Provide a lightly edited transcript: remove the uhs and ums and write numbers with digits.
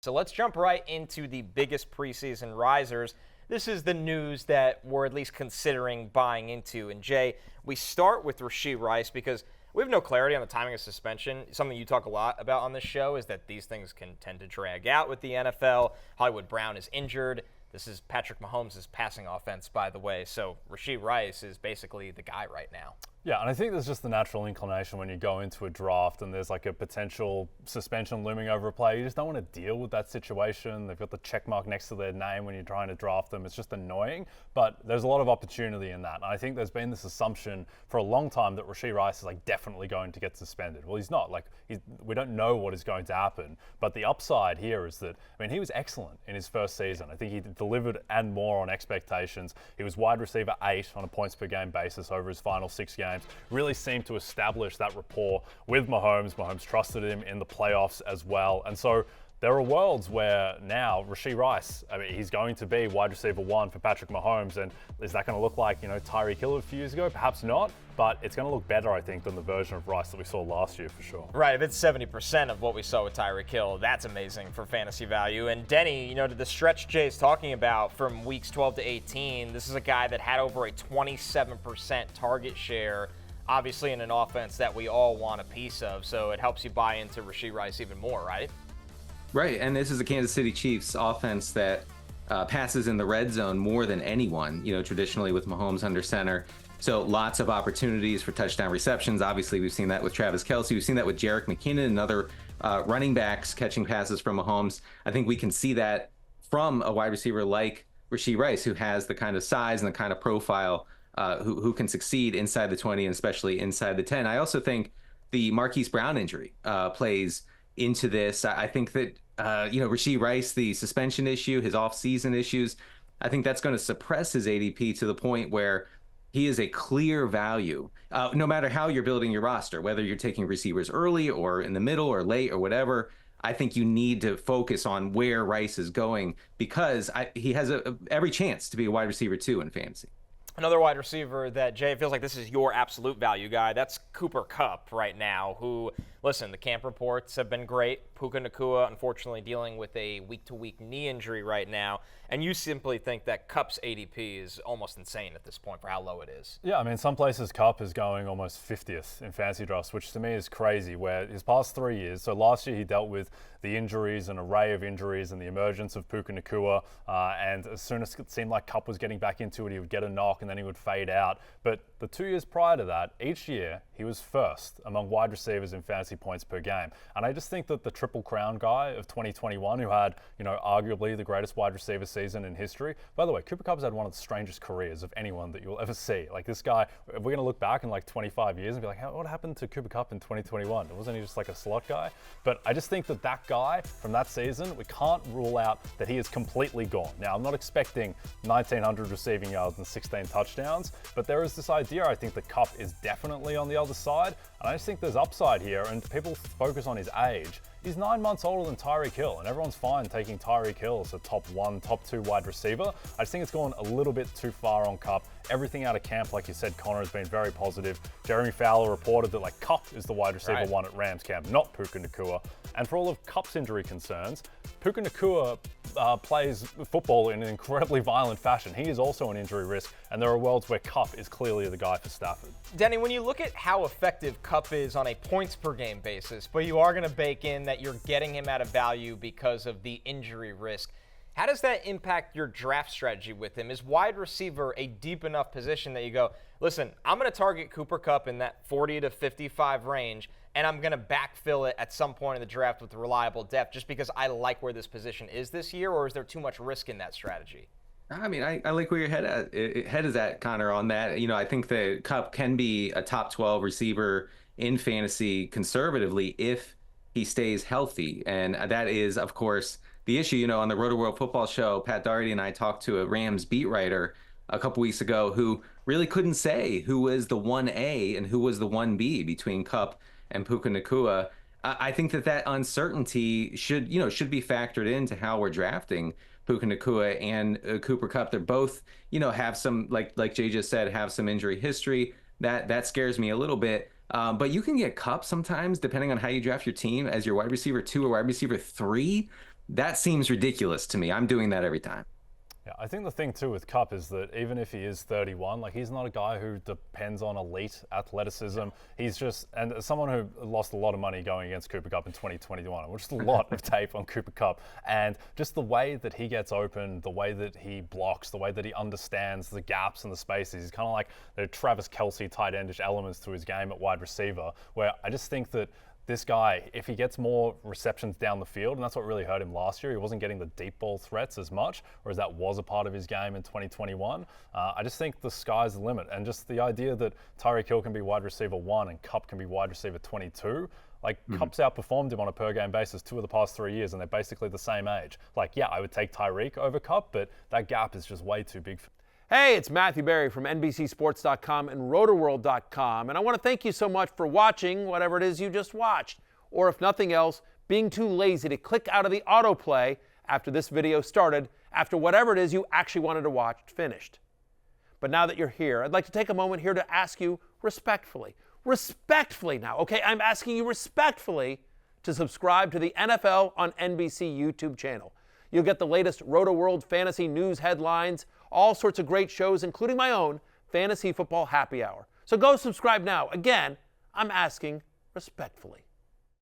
So let's jump right into the biggest preseason risers. This is the news that we're at least considering buying into. And Jay, we start with Rashee Rice because we have no clarity on the timing of suspension. Something you talk a lot about on this show is that these things can tend to drag out with the NFL. Hollywood Brown is injured. This is Patrick Mahomes' passing offense, by the way. So Rashee Rice is basically the guy right now. Yeah, and I think there's just the natural inclination when you go into a draft and there's like a potential suspension looming over a player. You just don't want to deal with that situation. They've got the check mark next to their name when you're trying to draft them. It's just annoying, but there's a lot of opportunity in that. And I think there's been this assumption for a long time that Rashee Rice is like definitely going to get suspended. Well, he's not. We don't know what is going to happen. But the upside here is that, he was excellent in his first season. I think he delivered and more on expectations. He was wide receiver 8 on a points per game basis over his final 6 games. Really seemed to establish that rapport with Mahomes. Mahomes trusted him in the playoffs as well. And so there are worlds where now Rashee Rice, he's going to be wide receiver 1 for Patrick Mahomes. And is that going to look like, Tirico a few years ago? Perhaps not. But it's going to look better, I think, than the version of Rice that we saw last year for sure. Right, if it's 70% of what we saw with Tyreek Hill, that's amazing for fantasy value. And Denny, to the stretch Jay's talking about from weeks 12 to 18, this is a guy that had over a 27% target share, obviously in an offense that we all want a piece of. So it helps you buy into Rashee Rice even more, right? Right, and this is a Kansas City Chiefs offense that passes in the red zone more than anyone, traditionally with Mahomes under center. So lots of opportunities for touchdown receptions. Obviously, we've seen that with Travis Kelce. We've seen that with Jerick McKinnon and other running backs catching passes from Mahomes. I think we can see that from a wide receiver like Rashee Rice, who has the kind of size and the kind of profile who can succeed inside the 20 and especially inside the 10. I also think the Marquise Brown injury plays into this. I think that, Rashee Rice, the suspension issue, his off-season issues, I think that's going to suppress his ADP to the point where he is a clear value, no matter how you're building your roster, whether you're taking receivers early or in the middle or late or whatever. I think you need to focus on where Rice is going because he has every chance to be a wide receiver 2 in fantasy. Another wide receiver that, Jay, feels like this is your absolute value guy, that's Cooper Kupp right now, who, listen, the camp reports have been great. Puka Nacua, unfortunately, dealing with a week-to-week knee injury right now. And you simply think that Kupp's ADP is almost insane at this point for how low it is. Yeah, some places Kupp is going almost 50th in fantasy drafts, which to me is crazy, where his past 3 years, so last year he dealt with the injuries, an array of injuries, and the emergence of Puka Nacua. And as soon as it seemed like Kupp was getting back into it, he would get a knock and then he would fade out. But the 2 years prior to that, each year he was first among wide receivers in fantasy points per game. And I just think that the Triple Crown guy of 2021, who had, arguably the greatest wide receiver season in history. By the way, Cooper Kupp's had one of the strangest careers of anyone that you'll ever see. Like this guy, we're going to look back in like 25 years and be like, what happened to Cooper Kupp in 2021? Wasn't he just like a slot guy? But I just think that guy from that season, we can't rule out that he is completely gone. Now, I'm not expecting 1,900 receiving yards and 16 touchdowns, but there is this idea, I think, that Kupp is definitely on the other side. And I just think there's upside here, and people focus on his age. He's 9 months older than Tyreek Hill, and everyone's fine taking Tyreek Hill as a top 1, top 2 wide receiver. I just think it's gone a little bit too far on Kupp. Everything out of camp, like you said, Connor, has been very positive. Jeremy Fowler reported that Kupp is the wide receiver 1 at Rams camp, not Puka Nacua. And for all of Kupp's injury concerns, Puka Nacua plays football in an incredibly violent fashion. He is also an injury risk, and there are worlds where Kupp is clearly the guy for Stafford. Denny, when you look at how effective Kupp is on a points per game basis, but you are going to bake in that you're getting him at a value because of the injury risk, how does that impact your draft strategy with him? Is wide receiver a deep enough position that you go, listen, I'm going to target Cooper Kupp in that 40 to 55 range, and I'm going to backfill it at some point in the draft with reliable depth just because I like where this position is this year, or is there too much risk in that strategy? I like where your head is at, Connor, on that. I think that Kupp can be a top 12 receiver in fantasy conservatively if he stays healthy. And that is, of course, the issue. On the Roto World Football Show, Pat Daugherty and I talked to a Rams beat writer a couple weeks ago who really couldn't say who was the 1A and who was the 1B between Kupp and Puka Nacua. I think that uncertainty should be factored into how we're drafting Puka Nacua and Cooper Kupp. They're both, have some, like Jay just said, have some injury history. That scares me a little bit. But you can get Kupp sometimes, depending on how you draft your team, as your wide receiver 2 or wide receiver 3. That seems ridiculous to me. I'm doing that every time. Yeah, I think the thing too with Kupp is that even if he is 31, like he's not a guy who depends on elite athleticism. He's just, and as someone who lost a lot of money going against Cooper Kupp in 2021, which is a lot of tape on Cooper Kupp, and just the way that he gets open, the way that he blocks, the way that he understands the gaps and the spaces. He's kind of like the Travis Kelce tight endish elements to his game at wide receiver, where I just think that this guy, if he gets more receptions down the field, and that's what really hurt him last year, he wasn't getting the deep ball threats as much, whereas that was a part of his game in 2021. I just think the sky's the limit. And just the idea that Tirico can be wide receiver 1 and Kupp can be wide receiver 22, like Kupp's outperformed him on a per game basis 2 of the past 3 years, and they're basically the same age. Like, yeah, I would take Tyreek over Kupp, but that gap is just way too big for Hey, it's Matthew Berry from NBCSports.com and RotoWorld.com, and I want to thank you so much for watching whatever it is you just watched, or if nothing else, being too lazy to click out of the autoplay after this video started, after whatever it is you actually wanted to watch finished. But now that you're here, I'd like to take a moment here to ask you respectfully now, okay? I'm asking you respectfully to subscribe to the NFL on NBC YouTube channel. You'll get the latest RotoWorld fantasy news headlines, all sorts of great shows, including my own Fantasy Football Happy Hour. So go subscribe now. Again, I'm asking respectfully.